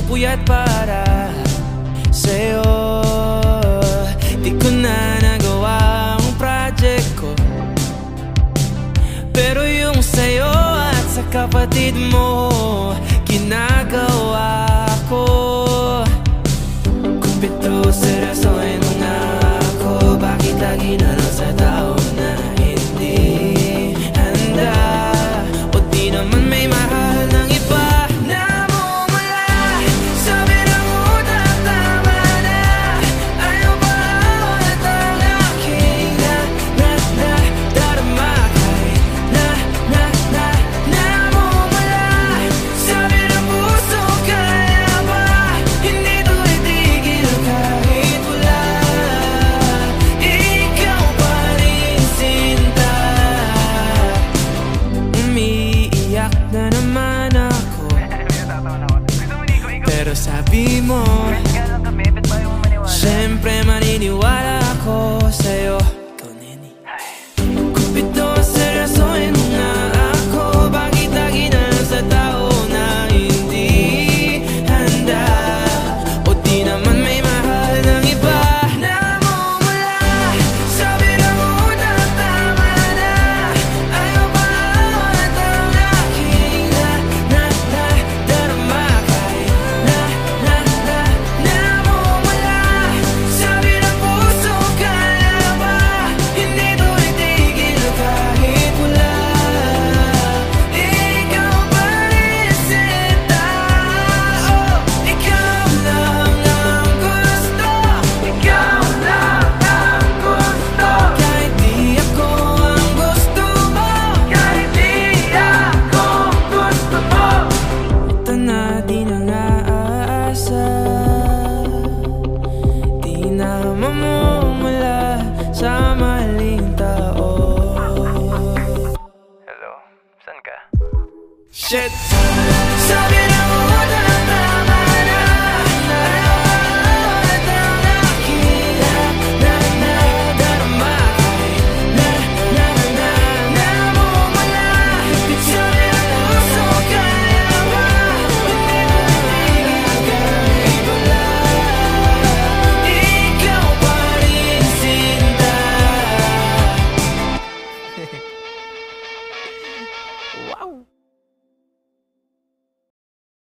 puyat para sa'yo. Di ko na nagawa ang project ko, pero yung sa'yo at sa kapatid mo ginagawa ko. Kumpito, seryoso ay mga ako, bakit lagi na lang sa tao na hindi handa? O di naman may mahal ng iba. Namumula, sabi ng utak, tama na. Ayaw ba at ang aking darama kahit namumula, sabi ng puso, kaya ba hindi to itigil kahit wala ikaw pa rin, sinta. Umiiyak na naman ako, pero sabi mo siyempre maniniwala